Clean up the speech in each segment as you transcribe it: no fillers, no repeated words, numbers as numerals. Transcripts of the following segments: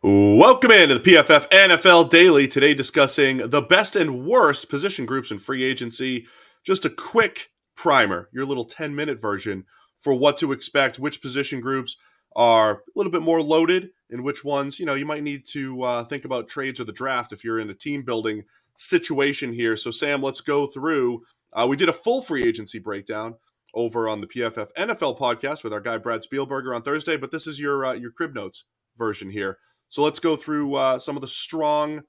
Welcome into the PFF NFL Daily. Today discussing the best and worst position groups in free agency. Just a quick primer, your little 10-minute version for what to expect, which position groups are a little bit more loaded, and which ones, you might need to think about trades or the draft if you're in a team building situation here. So Sam, let's go through. We did a full free agency breakdown over on the PFF NFL podcast with our guy Brad Spielberger on Thursday, but this is your crib notes version here. So let's go through some of the strong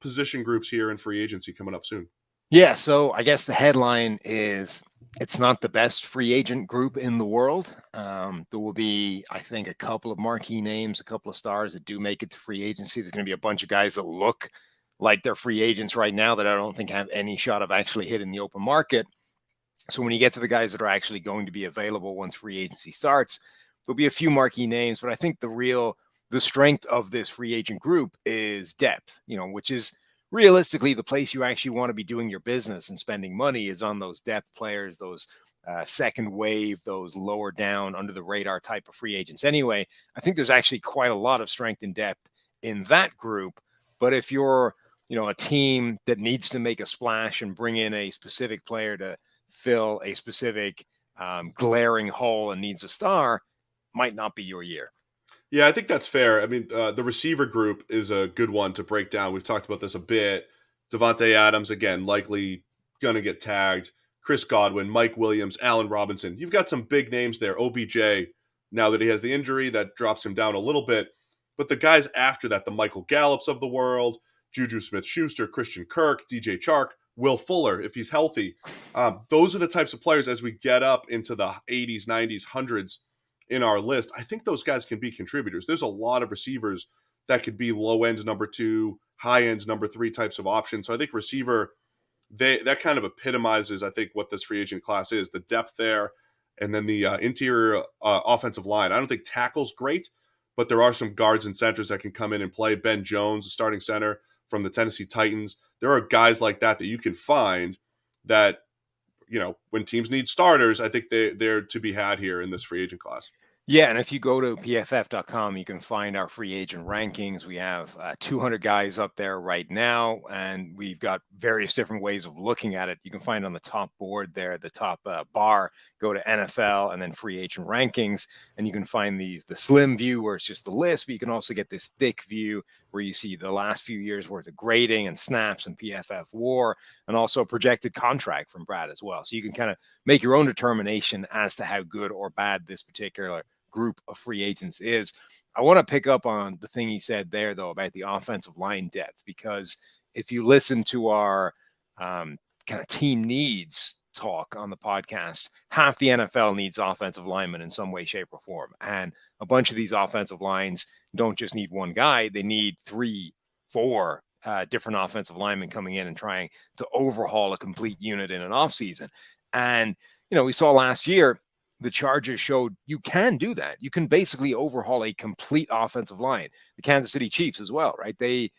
position groups here in free agency coming up soon. Yeah, so I guess the headline is it's not the best free agent group in the world. There will be, I think, a couple of marquee names, a couple of stars that do make it to free agency. There's going to be a bunch of guys that look like they're free agents right now that I don't think have any shot of actually hitting the open market. So when you get to the guys that are actually going to be available once free agency starts, there'll be a few marquee names, but I think the strength of this free agent group is depth, which is realistically the place you actually want to be doing your business and spending money is on those depth players, those second wave, those lower down under the radar type of free agents. Anyway, I think there's actually quite a lot of strength and depth in that group. But if you're, a team that needs to make a splash and bring in a specific player to fill a specific glaring hole and needs a star, might not be your year. Yeah, I think that's fair. I mean, the receiver group is a good one to break down. We've talked about this a bit. Devontae Adams, again, likely going to get tagged. Chris Godwin, Mike Williams, Allen Robinson. You've got some big names there. OBJ, now that he has the injury, that drops him down a little bit. But the guys after that, the Michael Gallups of the world, Juju Smith-Schuster, Christian Kirk, DJ Chark, Will Fuller, if he's healthy. Those are the types of players as we get up into the 80s, 90s, 100s in our list. I think those guys can be contributors. There's a lot of receivers that could be low end number 2, high end number 3 types of options. So I think receiver, that kind of epitomizes, I think, what this free agent class is, the depth there, and then the interior offensive line. I don't think tackle's great, but there are some guards and centers that can come in and play. Ben Jones, the starting center from the Tennessee Titans. There are guys like that you can find that, when teams need starters, I think they're to be had here in this free agent class. Yeah, and if you go to pff.com, you can find our free agent rankings. We have 200 guys up there right now, and we've got various different ways of looking at it. You can find on the top board there, the top bar, go to NFL and then free agent rankings, and you can find the slim view where it's just the list, but you can also get this thick view where you see the last few years worth of grading and snaps and PFF WAR, and also a projected contract from Brad as well. So you can kind of make your own determination as to how good or bad this particular group of free agents is. I want to pick up on the thing he said there, though, about the offensive line depth, because if you listen to our kind of team needs talk on the podcast, half the NFL needs offensive linemen in some way, shape, or form. And a bunch of these offensive lines don't just need one guy. They need 3, 4 different offensive linemen coming in and trying to overhaul a complete unit in an offseason. And, we saw last year, the Chargers showed you can do that. You can basically overhaul a complete offensive line. The Kansas City Chiefs as well, right? They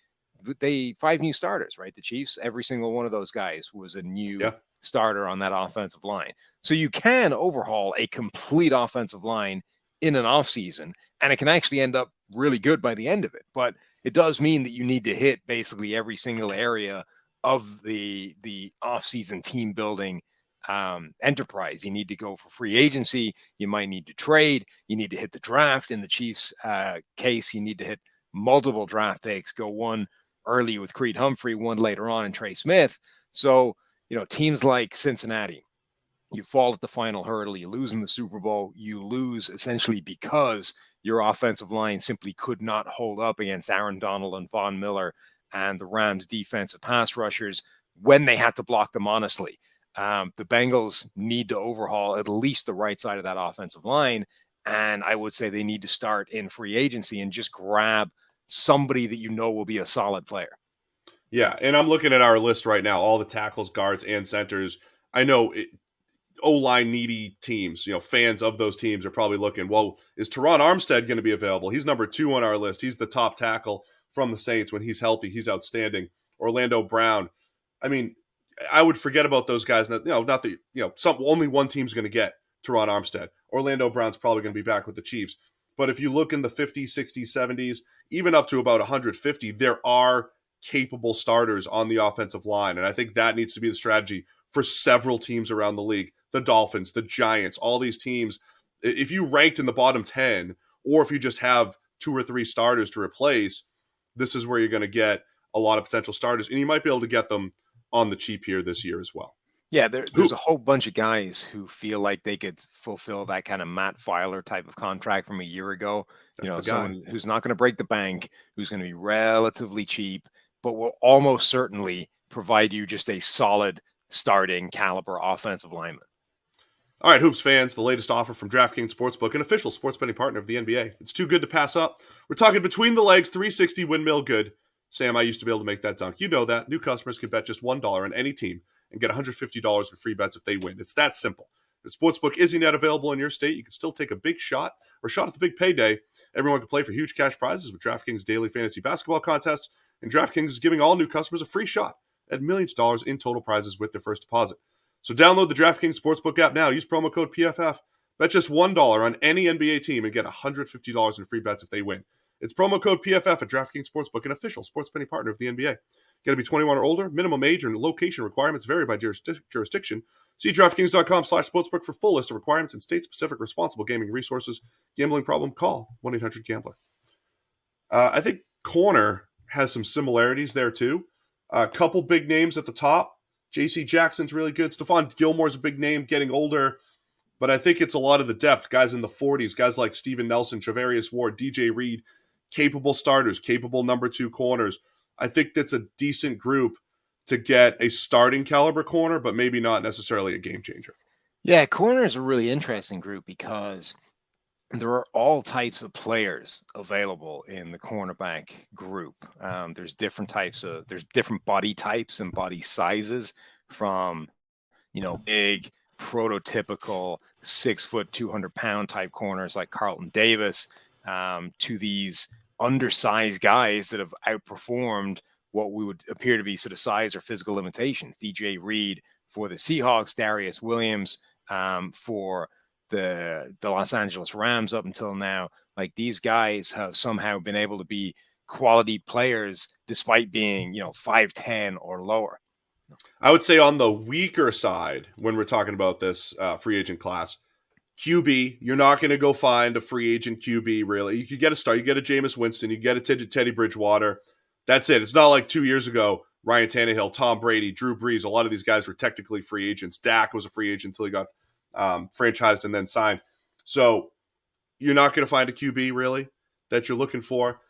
5 new starters, right? The Chiefs, every single one of those guys was a new starter on that offensive line. So you can overhaul a complete offensive line in an offseason, and it can actually end up really good by the end of it. But it does mean that you need to hit basically every single area of the offseason team building enterprise. You need to go for free agency. You might need to trade. You need to hit the draft. In the Chiefs case, you need to hit multiple draft picks, go one early with Creed Humphrey, one later on in Trey Smith. So, teams like Cincinnati, you fall at the final hurdle, you lose in the Super Bowl, you lose essentially because your offensive line simply could not hold up against Aaron Donald and Von Miller and the Rams defensive pass rushers when they had to block them honestly. The Bengals need to overhaul at least the right side of that offensive line. And I would say they need to start in free agency and just grab somebody that will be a solid player. Yeah, and I'm looking at our list right now, all the tackles, guards, and centers. I know O-line needy teams, fans of those teams are probably looking, well, is Teron Armstead going to be available? He's number 2 on our list. He's the top tackle from the Saints. When he's healthy, he's outstanding. Orlando Brown. I mean, I would forget about those guys. Not that only one team's going to get Teron Armstead. Orlando Brown's probably going to be back with the Chiefs. But if you look in the 50s, 60s, 70s, even up to about 150, there are capable starters on the offensive line. And I think that needs to be the strategy for several teams around the league. The Dolphins, the Giants, all these teams. If you ranked in the bottom 10, or if you just have 2 or 3 starters to replace, this is where you're going to get a lot of potential starters. And you might be able to get them on the cheap here this year as well. Yeah, there's a whole bunch of guys who feel like they could fulfill that kind of Matt Filer type of contract from a year ago. That's Someone who's not going to break the bank, who's going to be relatively cheap, but will almost certainly provide you just a solid starting caliber offensive lineman. All right, Hoops fans, the latest offer from DraftKings Sportsbook, an official sports betting partner of the NBA. It's too good to pass up. We're talking between the legs, 360 windmill good. Sam, I used to be able to make that dunk. You know that. New customers can bet just $1 on any team and get $150 in free bets if they win. It's that simple. If Sportsbook isn't yet available in your state, you can still take a big shot or shot at the big payday. Everyone can play for huge cash prizes with DraftKings Daily Fantasy Basketball Contest, and DraftKings is giving all new customers a free shot at millions of dollars in total prizes with their first deposit. So download the DraftKings Sportsbook app now. Use promo code PFF. Bet just $1 on any NBA team and get $150 in free bets if they win. It's promo code PFF at DraftKings Sportsbook, an official sports betting partner of the NBA. Got to be 21 or older. Minimum age and location requirements vary by jurisdiction. See DraftKings.com/sportsbook for full list of requirements and state-specific responsible gaming resources. Gambling problem? Call 1-800-GAMBLER. I think corner has some similarities there too. A couple big names at the top. J.C. Jackson's really good. Stephon Gilmore's a big name, getting older. But I think it's a lot of the depth. Guys in the 40s, guys like Steven Nelson, Travarius Ward, DJ Reed, capable starters, capable number 2 corners. I think that's a decent group to get a starting caliber corner, but maybe not necessarily a game changer. Yeah, corner is a really interesting group because there are all types of players available in the cornerback group. There's different body types and body sizes, from, big prototypical 6 foot, 200-pound type corners like Carlton Davis, to these undersized guys that have outperformed what we would appear to be sort of size or physical limitations. DJ Reed for the Seahawks, Darius Williams for the Los Angeles Rams up until now. Like, these guys have somehow been able to be quality players despite being, 5'10" or lower. I would say on the weaker side, when we're talking about this free agent class, QB, you're not going to go find a free agent QB, really. You could get a star. You get a Jameis Winston. You get a Teddy Bridgewater. That's it. It's not like 2 years ago, Ryan Tannehill, Tom Brady, Drew Brees. A lot of these guys were technically free agents. Dak was a free agent until he got franchised and then signed. So you're not going to find a QB, really, that you're looking for.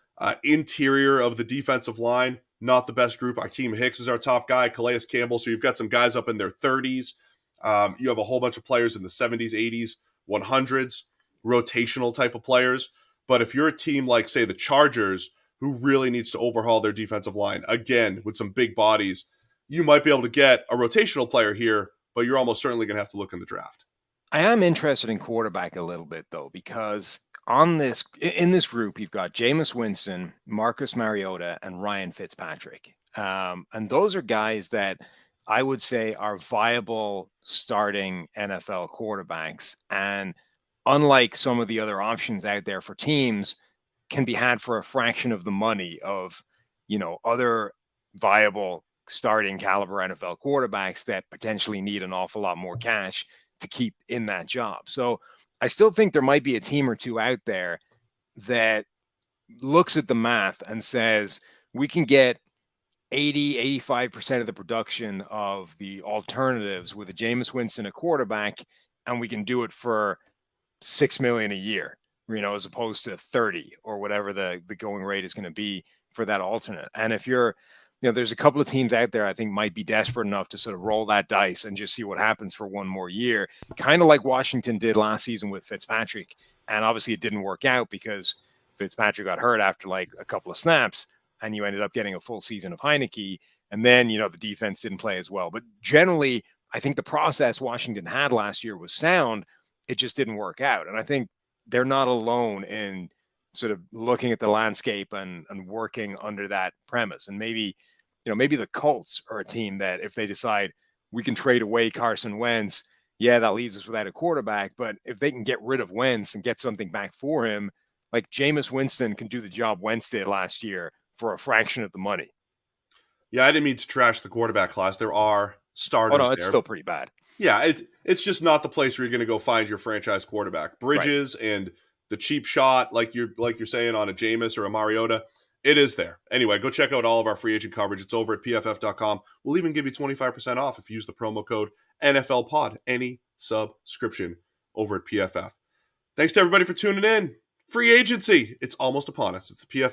Interior of the defensive line, not the best group. Akeem Hicks is our top guy. Calais Campbell. So you've got some guys up in their 30s. You have a whole bunch of players in the 70s, 80s, 100s, rotational type of players. But if you're a team like, say, the Chargers, who really needs to overhaul their defensive line, again, with some big bodies, you might be able to get a rotational player here, but you're almost certainly going to have to look in the draft. I am interested in quarterback a little bit, though, because in this group, you've got Jameis Winston, Marcus Mariota, and Ryan Fitzpatrick. And those are guys that I would say are viable starting NFL quarterbacks. And unlike some of the other options out there for teams, can be had for a fraction of the money of, other viable starting caliber NFL quarterbacks that potentially need an awful lot more cash to keep in that job. So I still think there might be a team or two out there that looks at the math and says, we can get 85% of the production of the alternatives with a Jameis Winston, a quarterback, and we can do it for $6 million a year, as opposed to 30 or whatever the going rate is going to be for that alternate. And if you're, there's a couple of teams out there I think might be desperate enough to sort of roll that dice and just see what happens for one more year, kind of like Washington did last season with Fitzpatrick. And obviously it didn't work out because Fitzpatrick got hurt after like a couple of snaps, and you ended up getting a full season of Heineke. And then, the defense didn't play as well. But generally, I think the process Washington had last year was sound. It just didn't work out. And I think they're not alone in sort of looking at the landscape and working under that premise. And maybe the Colts are a team that if they decide we can trade away Carson Wentz, yeah, that leaves us without a quarterback. But if they can get rid of Wentz and get something back for him, Like Jameis Winston can do the job Wentz did last year for a fraction of the money. Yeah, I didn't mean to trash the quarterback class. There are Oh starters no, it's there. still pretty bad. Yeah, it's just not the place where you're going to go find your franchise quarterback. Right. Bridges and the cheap shot, like you're saying on a Jameis or a Mariota, it is there. Anyway, go check out all of our free agent coverage. It's over at pff.com. We'll even give you 25% off if you use the promo code NFLPod. Any subscription over at PFF. Thanks to everybody for tuning in. Free agency, it's almost upon us. It's the PFF